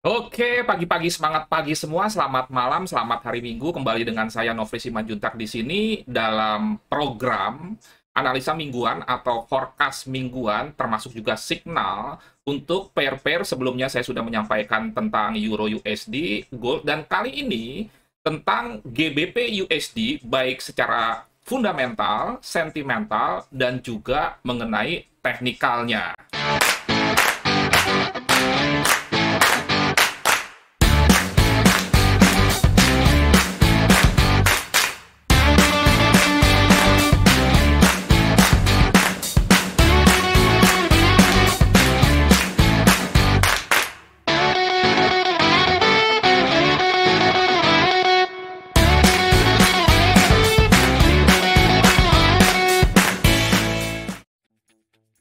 Oke, pagi-pagi semangat pagi semua. Selamat malam, selamat hari Minggu. Kembali dengan saya Nofri Simanjuntak di sini dalam program analisa mingguan atau forecast mingguan, termasuk juga signal untuk pair-pair. Sebelumnya saya sudah menyampaikan tentang Euro USD, Gold, dan kali ini tentang GBP USD, baik secara fundamental, sentimental, dan juga mengenai teknikalnya.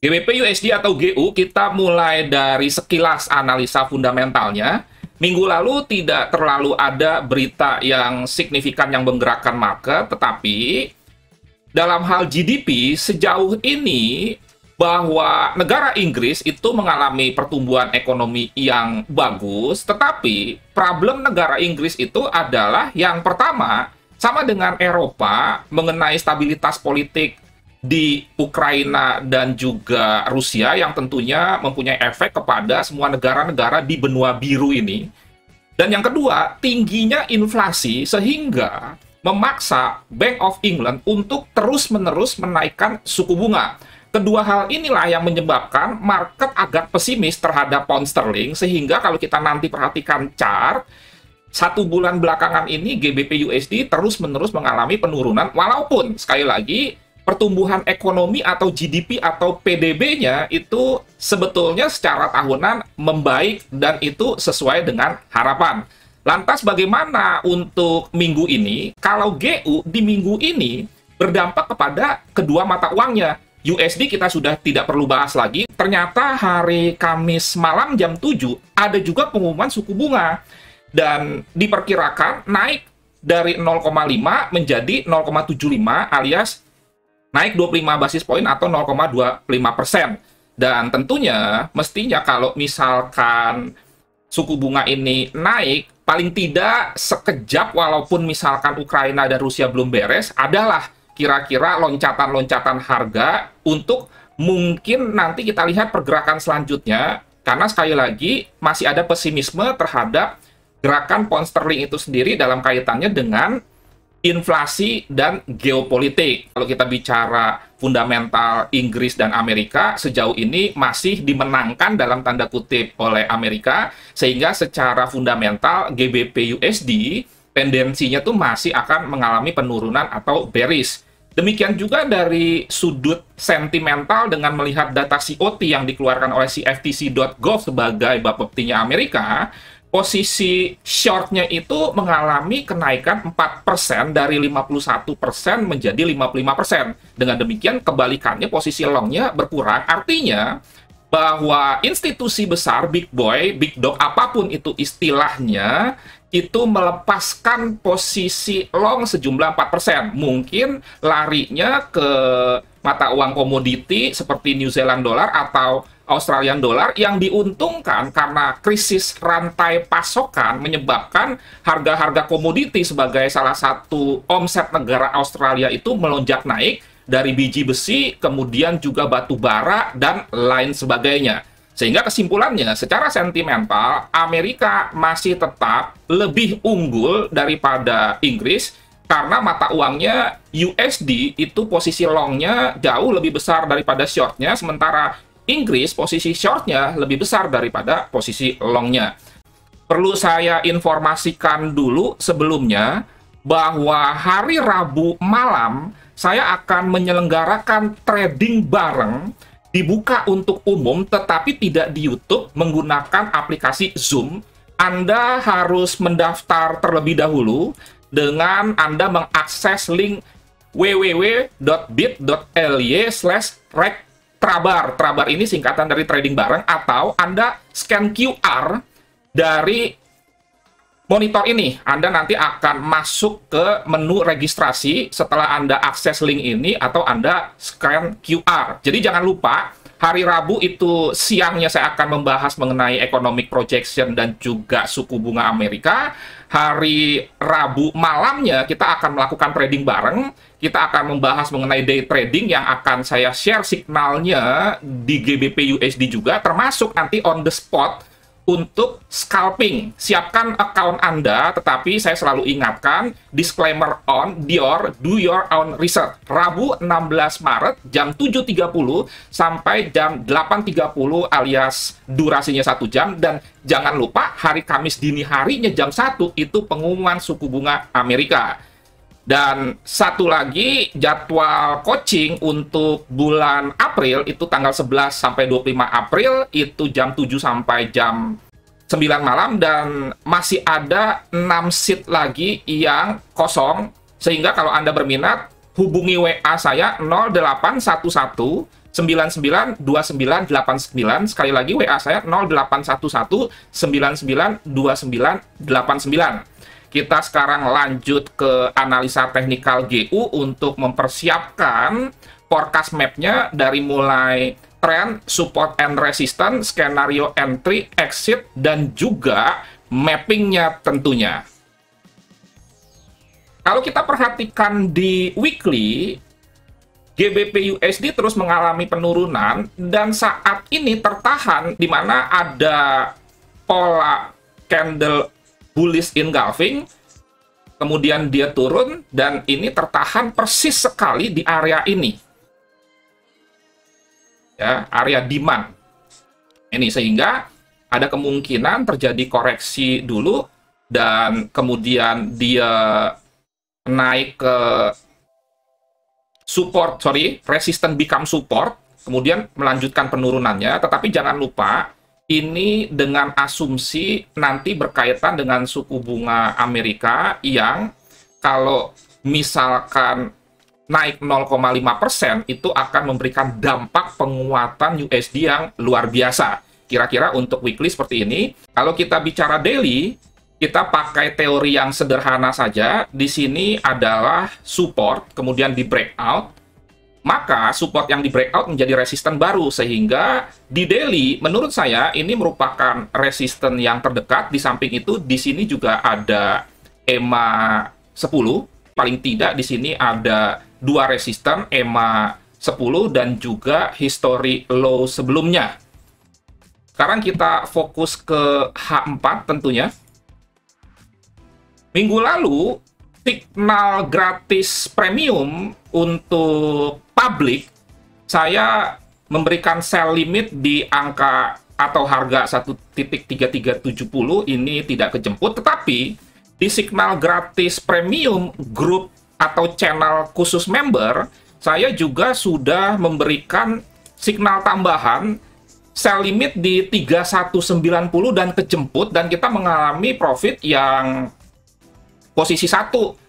GBP USD atau GU, kita mulai dari sekilas analisa fundamentalnya. Minggu lalu tidak terlalu ada berita yang signifikan yang menggerakkan market, tetapi dalam hal GDP sejauh ini bahwa negara Inggris itu mengalami pertumbuhan ekonomi yang bagus, tetapi problem negara Inggris itu adalah yang pertama, sama dengan Eropa, mengenai stabilitas politik di Ukraina dan juga Rusia yang tentunya mempunyai efek kepada semua negara-negara di benua biru ini. Dan yang kedua, tingginya inflasi sehingga memaksa Bank of England untuk terus-menerus menaikkan suku bunga. Kedua hal inilah yang menyebabkan market agak pesimis terhadap pound sterling, sehingga kalau kita nanti perhatikan chart, satu bulan belakangan ini GBP USD terus-menerus mengalami penurunan, walaupun sekali lagi pertumbuhan ekonomi atau GDP atau PDB-nya itu sebetulnya secara tahunan membaik dan itu sesuai dengan harapan. Lantas bagaimana untuk minggu ini? Kalau GU di minggu ini berdampak kepada kedua mata uangnya. USD kita sudah tidak perlu bahas lagi. Ternyata hari Kamis malam jam 7 ada juga pengumuman suku bunga. Dan diperkirakan naik dari 0,5 menjadi 0,75 alias naik 25 basis poin atau 0,25%. Dan tentunya mestinya kalau misalkan suku bunga ini naik, paling tidak sekejap walaupun misalkan Ukraina dan Rusia belum beres, adalah kira-kira loncatan-loncatan harga untuk mungkin nanti kita lihat pergerakan selanjutnya, karena sekali lagi masih ada pesimisme terhadap gerakan pound sterling itu sendiri dalam kaitannya dengan inflasi dan geopolitik. Kalau kita bicara fundamental Inggris dan Amerika, sejauh ini masih dimenangkan dalam tanda kutip oleh Amerika, sehingga secara fundamental GBP USD tendensinya tuh masih akan mengalami penurunan atau bearish. Demikian juga dari sudut sentimental dengan melihat data COT yang dikeluarkan oleh CFTC.gov sebagai bapeptinya Amerika, posisi shortnya itu mengalami kenaikan 4% dari 51% menjadi 55%. Dengan demikian kebalikannya posisi longnya berkurang. Artinya bahwa institusi besar, big boy, big dog, apapun itu istilahnya, itu melepaskan posisi long sejumlah 4%. Mungkin larinya ke mata uang komoditi seperti New Zealand dollar atau Australian dollar yang diuntungkan karena krisis rantai pasokan menyebabkan harga-harga komoditi sebagai salah satu omset negara Australia itu melonjak naik dari biji besi, kemudian juga batu bara, dan lain sebagainya. Sehingga kesimpulannya, secara sentimental, Amerika masih tetap lebih unggul daripada Inggris karena mata uangnya USD itu posisi longnya jauh lebih besar daripada shortnya, sementara Inggris posisi shortnya lebih besar daripada posisi longnya. Perlu saya informasikan dulu sebelumnya bahwa hari Rabu malam saya akan menyelenggarakan trading bareng, dibuka untuk umum tetapi tidak di YouTube, menggunakan aplikasi Zoom. Anda harus mendaftar terlebih dahulu dengan Anda mengakses link www.bit.ly/Trabar. Trabar ini singkatan dari trading bareng, atau Anda scan QR dari monitor ini, Anda nanti akan masuk ke menu registrasi setelah Anda akses link ini atau Anda scan QR. Jadi jangan lupa, hari Rabu itu siangnya saya akan membahas mengenai economic projection dan juga suku bunga Amerika. Hari Rabu malamnya kita akan melakukan trading bareng. Kita akan membahas mengenai day trading yang akan saya share signalnya di GBP USD juga, termasuk nanti on the spot untuk scalping. Siapkan account Anda, tetapi saya selalu ingatkan, disclaimer on, do your own research. Rabu 16 Maret, jam 7.30 sampai jam 8.30 alias durasinya 1 jam. Dan jangan lupa, hari Kamis dini harinya jam 1 itu pengumuman suku bunga Amerika. Dan satu lagi, jadwal coaching untuk bulan April itu tanggal 11 sampai 25 April itu jam 7 sampai jam 9 malam, dan masih ada 6 seat lagi yang kosong. Sehingga kalau Anda berminat, hubungi WA saya 0811 992989. Sekali lagi WA saya 0811 992989. Kita sekarang lanjut ke analisa teknikal GU untuk mempersiapkan forecast map-nya dari mulai trend, support and resistance, skenario entry, exit, dan juga mapping-nya tentunya. Kalau kita perhatikan di weekly, GBP USD terus mengalami penurunan dan saat ini tertahan di mana ada pola candle bullish engulfing, kemudian dia turun, dan ini tertahan persis sekali di area ini. Ya, area demand. Ini sehingga ada kemungkinan terjadi koreksi dulu, dan kemudian dia naik ke support, resistance become support, kemudian melanjutkan penurunannya. Tetapi jangan lupa, ini dengan asumsi nanti berkaitan dengan suku bunga Amerika yang kalau misalkan naik 0,5% itu akan memberikan dampak penguatan USD yang luar biasa. Kira-kira untuk weekly seperti ini. Kalau kita bicara daily, kita pakai teori yang sederhana saja. Di sini adalah support, kemudian di breakout. Maka support yang di breakout menjadi resisten baru, sehingga di daily menurut saya ini merupakan resisten yang terdekat. Di samping itu di sini juga ada EMA 10, paling tidak di sini ada dua resisten, EMA 10 dan juga history low sebelumnya. Sekarang kita fokus ke H4 tentunya. Minggu lalu signal gratis premium untuk publik, saya memberikan sell limit di angka atau harga 1.3370, ini tidak kejemput. Tetapi di signal gratis premium grup atau channel khusus member, saya juga sudah memberikan signal tambahan sell limit di 3190 dan kejemput, dan kita mengalami profit yang posisi 1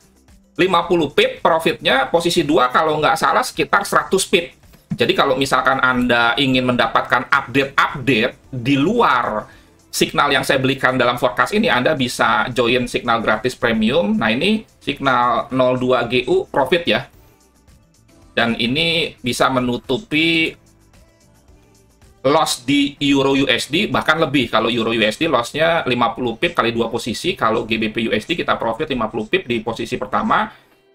50 pip profitnya, posisi 2 kalau nggak salah sekitar 100 pip. Jadi kalau misalkan Anda ingin mendapatkan update-update di luar signal yang saya belikan dalam forecast ini, Anda bisa join signal gratis premium. Nah, ini signal 02 GU profit ya. Dan ini bisa menutupi loss di Euro USD, bahkan lebih. Kalau Euro USD lossnya 50 pip kali 2 posisi. Kalau GBP USD kita profit 50 pip di posisi pertama.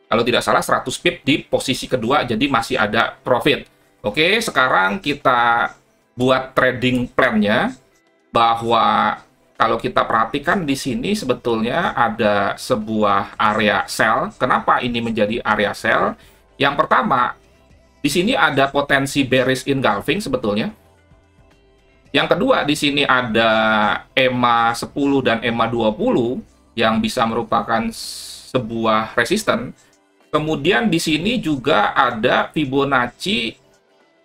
Kalau tidak salah 100 pip di posisi kedua, jadi masih ada profit. Oke, sekarang kita buat trading plan-nya, bahwa kalau kita perhatikan di sini sebetulnya ada sebuah area sell. Kenapa ini menjadi area sell? Yang pertama, di sini ada potensi bearish engulfing sebetulnya. Yang kedua, di sini ada EMA 10 dan EMA 20 yang bisa merupakan sebuah resisten. Kemudian di sini juga ada Fibonacci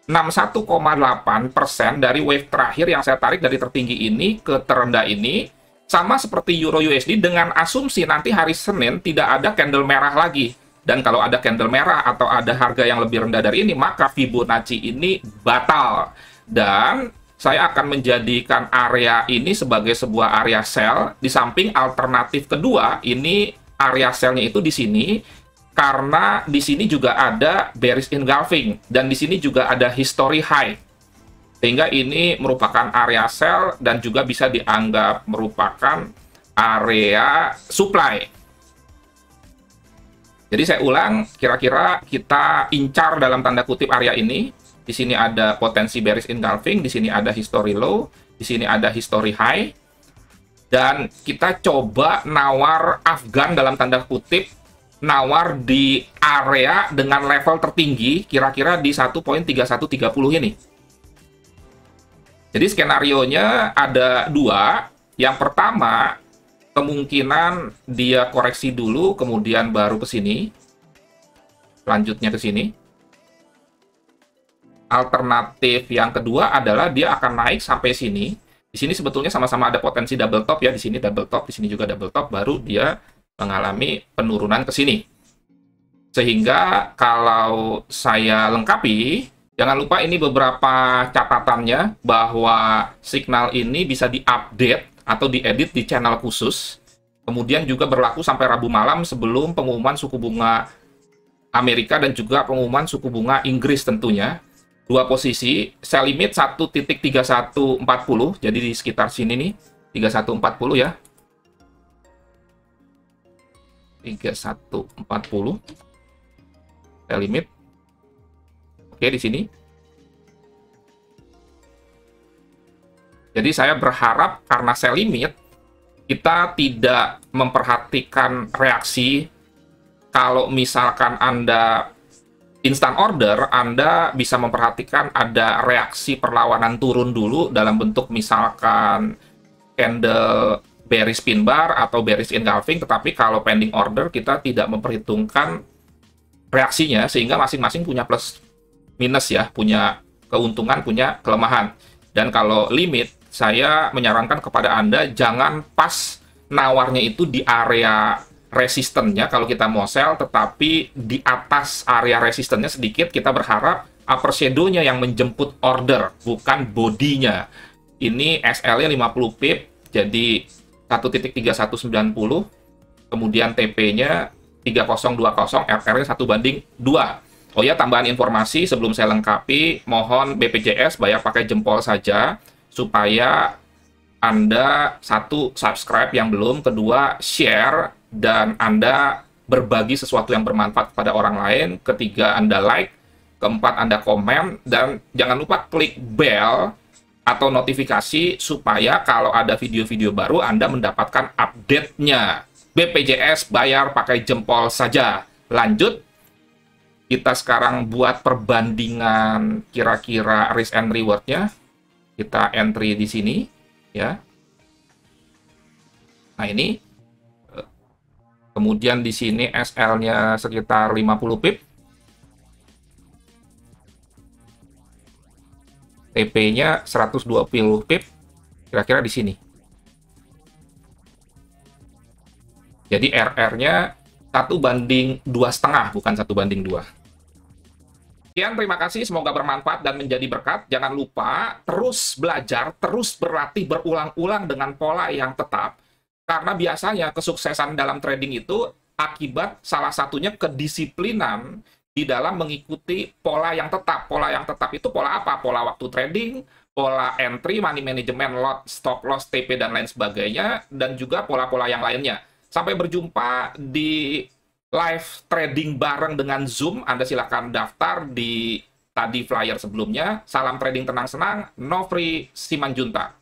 61,8% dari wave terakhir yang saya tarik dari tertinggi ini ke terendah ini. Sama seperti Euro USD dengan asumsi nanti hari Senin tidak ada candle merah lagi. Dan kalau ada candle merah atau ada harga yang lebih rendah dari ini, maka Fibonacci ini batal. Dan saya akan menjadikan area ini sebagai sebuah area sell. Di samping alternatif kedua, ini area sell-nya itu di sini, karena di sini juga ada bearish engulfing, dan di sini juga ada history high. Sehingga ini merupakan area sell dan juga bisa dianggap merupakan area supply. Jadi saya ulang, kira-kira kita incar dalam tanda kutip area ini. Di sini ada potensi bearish engulfing, di sini ada history low, di sini ada history high. Dan kita coba nawar Afgan dalam tanda kutip, nawar di area dengan level tertinggi, kira-kira di 1.3130 ini. Jadi skenario-nya ada dua. Yang pertama, kemungkinan dia koreksi dulu, kemudian baru ke sini. Lanjutnya ke sini. Alternatif yang kedua adalah dia akan naik sampai sini. Di sini sebetulnya sama-sama ada potensi double top ya. Di sini double top, di sini juga double top. Baru dia mengalami penurunan ke sini. Sehingga kalau saya lengkapi, jangan lupa ini beberapa catatannya bahwa signal ini bisa diupdate atau diedit di channel khusus. Kemudian juga berlaku sampai Rabu malam sebelum pengumuman suku bunga Amerika dan juga pengumuman suku bunga Inggris tentunya. Dua posisi, sell limit 1.3140, jadi di sekitar sini nih, 3140 ya. 3140 sell limit. Oke, di sini. Jadi saya berharap karena sell limit, kita tidak memperhatikan reaksi. Kalau misalkan Anda instant order, Anda bisa memperhatikan ada reaksi perlawanan turun dulu dalam bentuk misalkan candle bearish pin bar atau bearish engulfing, tetapi kalau pending order kita tidak memperhitungkan reaksinya, sehingga masing-masing punya plus minus ya, punya keuntungan, punya kelemahan. Dan kalau limit, saya menyarankan kepada Anda jangan pas nawarnya itu di area resistennya kalau kita mau sell, tetapi di atas area resistennya sedikit. Kita berharap upper shadow-nya yang menjemput order, bukan bodinya. Ini SL-nya 50 pip, jadi 1.3190, kemudian TP-nya 3020, RR-nya 1:2. Oh ya, tambahan informasi sebelum saya lengkapi, mohon BPJS bayar pakai jempol saja, supaya Anda satu, subscribe yang belum, kedua, share, dan Anda berbagi sesuatu yang bermanfaat kepada orang lain, ketiga, Anda like, keempat, Anda komen, dan jangan lupa klik bell atau notifikasi supaya kalau ada video-video baru Anda mendapatkan update-nya. BPJS bayar pakai jempol saja. Lanjut, kita sekarang buat perbandingan kira-kira risk and reward-nya. Kita entry di sini, ya. Nah, ini. Kemudian di sini SL-nya sekitar 50 pip. TP-nya 120 pip. Kira-kira di sini. Jadi RR-nya 1:2,5, bukan 1:2. Sekian, terima kasih. Semoga bermanfaat dan menjadi berkat. Jangan lupa terus belajar, terus berlatih berulang-ulang dengan pola yang tetap. Karena biasanya kesuksesan dalam trading itu akibat salah satunya kedisiplinan di dalam mengikuti pola yang tetap. Pola yang tetap itu pola apa? Pola waktu trading, pola entry, money management, lot, stop loss, TP, dan lain sebagainya, dan juga pola-pola yang lainnya. Sampai berjumpa di live trading bareng dengan Zoom. Anda silakan daftar di tadi flyer sebelumnya. Salam trading tenang-senang, Nofri Simanjuntak.